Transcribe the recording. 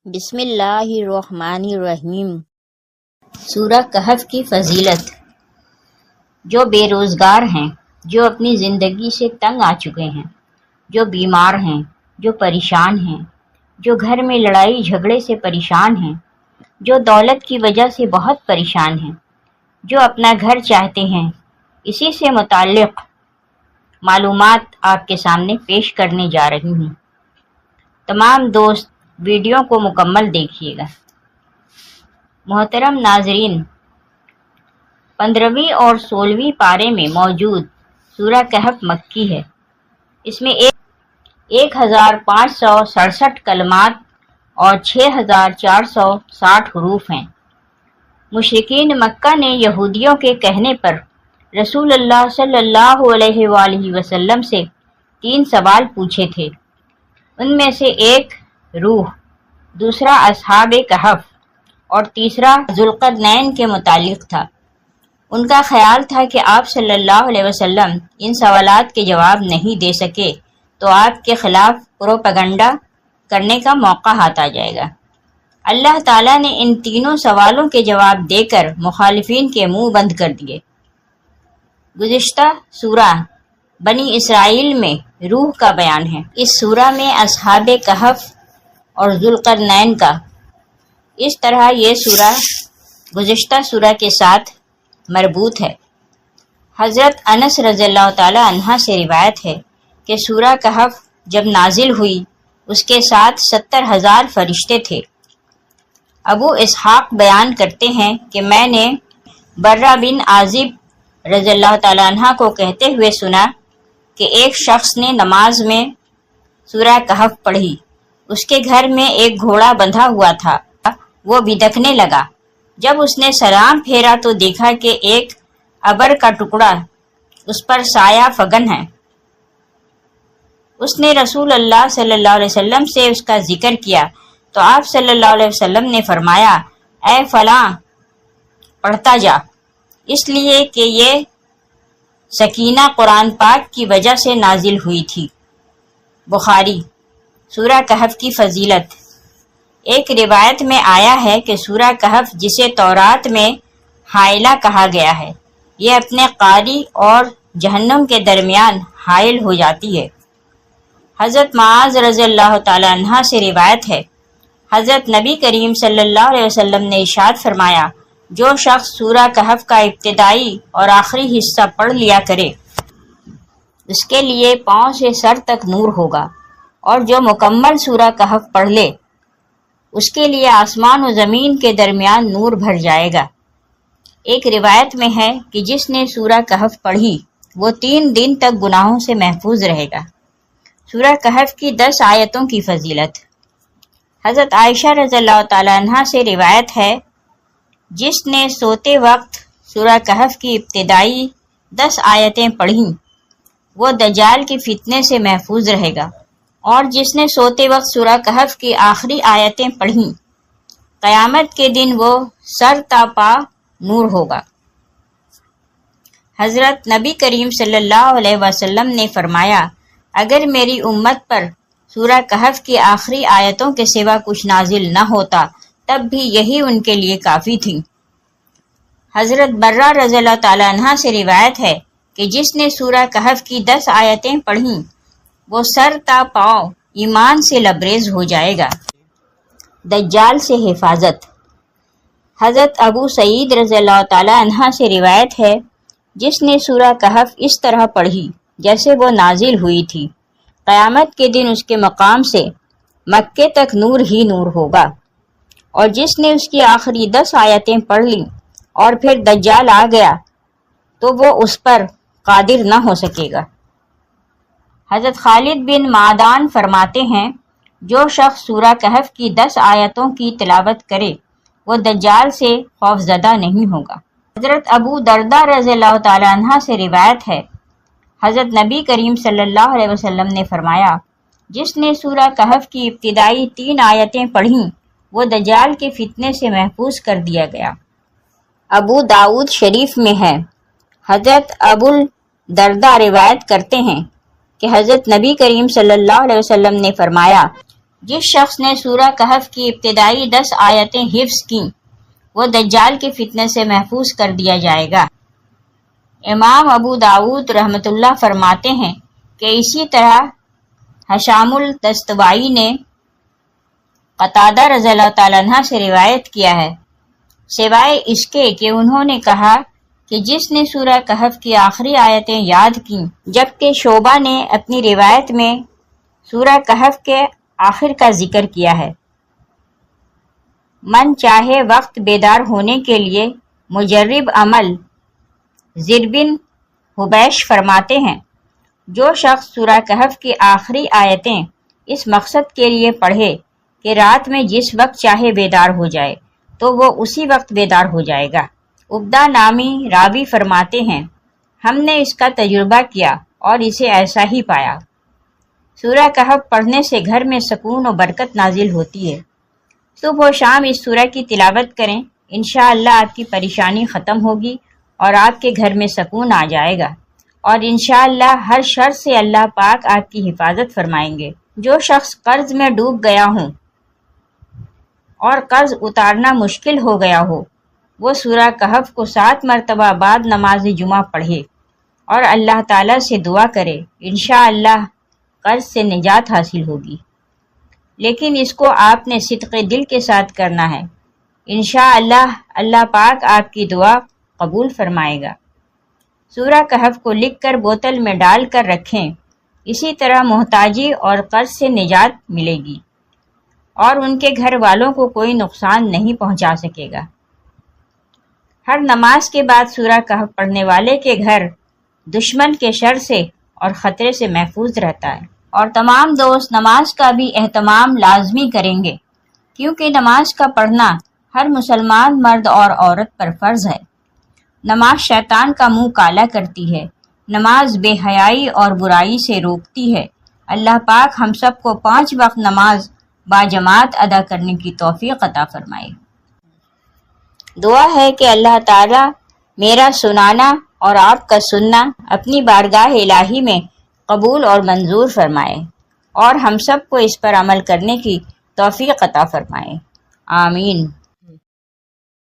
بسم اللہ الرحمن الرحیم۔ سورہ کہف کی فضیلت۔ جو بے روزگار ہیں، جو اپنی زندگی سے تنگ آ چکے ہیں، جو بیمار ہیں، جو پریشان ہیں، جو گھر میں لڑائی جھگڑے سے پریشان ہیں، جو دولت کی وجہ سے بہت پریشان ہیں، جو اپنا گھر چاہتے ہیں، اسی سے متعلق معلومات آپ کے سامنے پیش کرنے جا رہی ہوں۔ تمام دوست ویڈیو کو مکمل دیکھیے گا۔ محترم ناظرین، 15ویں اور 16ویں پارے میں موجود سورہ کہف مکی ہے۔ اس میں 1567 کلمات اور 6460 حروف ہیں۔ مشرکین مکہ نے یہودیوں کے کہنے پر رسول اللہ صلی اللہ علیہ وآلہ وسلم سے 3 سوال پوچھے تھے۔ ان میں سے ایک روح، دوسرا اصحاب کہف اور تیسرا ذوالقرنین کے متعلق تھا۔ ان کا خیال تھا کہ آپ صلی اللہ علیہ وسلم ان سوالات کے جواب نہیں دے سکے تو آپ کے خلاف پروپیگنڈا کرنے کا موقع ہاتھ آ جائے گا۔ اللہ تعالیٰ نے ان تینوں سوالوں کے جواب دے کر مخالفین کے منہ بند کر دیے۔ گزشتہ سورہ بنی اسرائیل میں روح کا بیان ہے۔ اس سورہ میں اصحاب کہف اور ذوالقرنین کا۔ اس طرح یہ سورہ گزشتہ سورہ کے ساتھ مربوط ہے۔ حضرت انس رضی اللہ تعالی عنہ سے روایت ہے کہ سورہ کہف جب نازل ہوئی اس کے ساتھ 70,000 فرشتے تھے۔ ابو اسحاق بیان کرتے ہیں کہ میں نے برہ بن عازب رضی اللہ تعالی عنہ کو کہتے ہوئے سنا کہ ایک شخص نے نماز میں سورہ کہف پڑھی۔ اس کے گھر میں ایک گھوڑا بندھا ہوا تھا، وہ بھدکنے لگا۔ جب اس نے سلام پھیرا تو دیکھا کہ ایک ابر کا ٹکڑا اس پر سایہ فگن ہے۔ اس نے رسول اللہ صلی اللہ علیہ وسلم سے اس کا ذکر کیا تو آپ صلی اللہ علیہ وسلم نے فرمایا، اے فلاں پڑھتا جا، اس لیے کہ یہ سکینہ قرآن پاک کی وجہ سے نازل ہوئی تھی۔ بخاری۔ سورہ کہف کی فضیلت۔ ایک روایت میں آیا ہے کہ سورہ کہف جسے تورات میں حائلہ کہا گیا ہے، یہ اپنے قاری اور جہنم کے درمیان حائل ہو جاتی ہے۔ حضرت معاذ رضی اللہ تعالی عنہ سے روایت ہے، حضرت نبی کریم صلی اللہ علیہ وسلم نے ارشاد فرمایا، جو شخص سورہ کہف کا ابتدائی اور آخری حصہ پڑھ لیا کرے اس کے لیے پاؤں سے سر تک نور ہوگا، اور جو مکمل سورہ کہف پڑھ لے اس کے لیے آسمان و زمین کے درمیان نور بھر جائے گا۔ ایک روایت میں ہے کہ جس نے سورہ کہف پڑھی وہ 3 دن تک گناہوں سے محفوظ رہے گا۔ سورہ کہف کی 10 آیتوں کی فضیلت۔ حضرت عائشہ رضی اللہ تعالی عنہ سے روایت ہے، جس نے سوتے وقت سورہ کہف کی ابتدائی 10 آیتیں پڑھیں وہ دجال کے فتنے سے محفوظ رہے گا، اور جس نے سوتے وقت سورہ کہف کی آخری آیتیں پڑھیں قیامت کے دن وہ سر تا پا نور ہوگا۔ حضرت نبی کریم صلی اللہ علیہ وسلم نے فرمایا، اگر میری امت پر سورہ کہف کی آخری آیتوں کے سوا کچھ نازل نہ ہوتا تب بھی یہی ان کے لیے کافی تھی۔ حضرت برہ رضی اللہ تعالی عنہ سے روایت ہے کہ جس نے سورہ کہف کی 10 آیتیں پڑھیں وہ سر تا پاؤں ایمان سے لبریز ہو جائے گا۔ دجال سے حفاظت۔ حضرت ابو سعید رضی اللہ تعالی عنہ سے روایت ہے، جس نے سورہ کہف اس طرح پڑھی جیسے وہ نازل ہوئی تھی، قیامت کے دن اس کے مقام سے مکے تک نور ہی نور ہوگا، اور جس نے اس کی آخری 10 آیتیں پڑھ لیں اور پھر دجال آ گیا تو وہ اس پر قادر نہ ہو سکے گا۔ حضرت خالد بن معدان فرماتے ہیں، جو شخص سورہ کہف کی 10 آیتوں کی تلاوت کرے وہ دجال سے خوفزدہ نہیں ہوگا۔ حضرت ابو دردہ رضی اللہ تعالی عنہ سے روایت ہے، حضرت نبی کریم صلی اللہ علیہ وسلم نے فرمایا، جس نے سورہ کہف کی ابتدائی 3 آیتیں پڑھیں وہ دجال کے فتنے سے محفوظ کر دیا گیا۔ ابو داؤد شریف میں ہے، حضرت ابو الدردہ روایت کرتے ہیں کہ حضرت نبی کریم صلی اللہ علیہ وسلم نے فرمایا، جس شخص نے سورہ کہف کی ابتدائی 10 آیتیں حفظ کیں وہ دجال کے فتنے سے محفوظ کر دیا جائے گا۔ امام ابو داؤد رحمۃ اللہ فرماتے ہیں کہ اسی طرح حشام الدستوائی نے قتادہ رضی اللہ تعالیٰ عنہ سے روایت کیا ہے، سوائے اس کے کہ انہوں نے کہا کہ جس نے سورہ کہف کی آخری آیتیں یاد کیں، جبکہ شعبہ نے اپنی روایت میں سورہ کہف کے آخر کا ذکر کیا ہے۔ من چاہے وقت بیدار ہونے کے لیے مجرب عمل زر بن حبیش فرماتے ہیں، جو شخص سورہ کہف کی آخری آیتیں اس مقصد کے لیے پڑھے کہ رات میں جس وقت چاہے بیدار ہو جائے تو وہ اسی وقت بیدار ہو جائے گا۔ عبدہ نامی راوی فرماتے ہیں، ہم نے اس کا تجربہ کیا اور اسے ایسا ہی پایا۔ سورہ کہف پڑھنے سے گھر میں سکون و برکت نازل ہوتی ہے۔ صبح و شام اس سورہ کی تلاوت کریں، انشاءاللہ آپ کی پریشانی ختم ہوگی اور آپ کے گھر میں سکون آ جائے گا، اور انشاءاللہ ہر شر سے اللہ پاک آپ کی حفاظت فرمائیں گے۔ جو شخص قرض میں ڈوب گیا ہو اور قرض اتارنا مشکل ہو گیا ہو، وہ سورہ کہف کو 7 مرتبہ بعد نماز جمعہ پڑھے اور اللہ تعالیٰ سے دعا کرے، انشاءاللہ قرض سے نجات حاصل ہوگی۔ لیکن اس کو آپ نے صدق دل کے ساتھ کرنا ہے، انشاءاللہ اللہ پاک آپ کی دعا قبول فرمائے گا۔ سورہ کہف کو لکھ کر بوتل میں ڈال کر رکھیں، اسی طرح محتاجی اور قرض سے نجات ملے گی اور ان کے گھر والوں کو کوئی نقصان نہیں پہنچا سکے گا۔ ہر نماز کے بعد سورہ کہف پڑھنے والے کے گھر دشمن کے شر سے اور خطرے سے محفوظ رہتا ہے۔ اور تمام دوست نماز کا بھی اہتمام لازمی کریں گے، کیونکہ نماز کا پڑھنا ہر مسلمان مرد اور عورت پر فرض ہے۔ نماز شیطان کا منہ کالا کرتی ہے، نماز بے حیائی اور برائی سے روکتی ہے۔ اللہ پاک ہم سب کو 5 وقت نماز باجماعت ادا کرنے کی توفیق عطا فرمائے۔ دعا ہے کہ اللہ تعالیٰ میرا سنانا اور آپ کا سننا اپنی بارگاہ الہی میں قبول اور منظور فرمائے، اور ہم سب کو اس پر عمل کرنے کی توفیق عطا فرمائے۔ آمین۔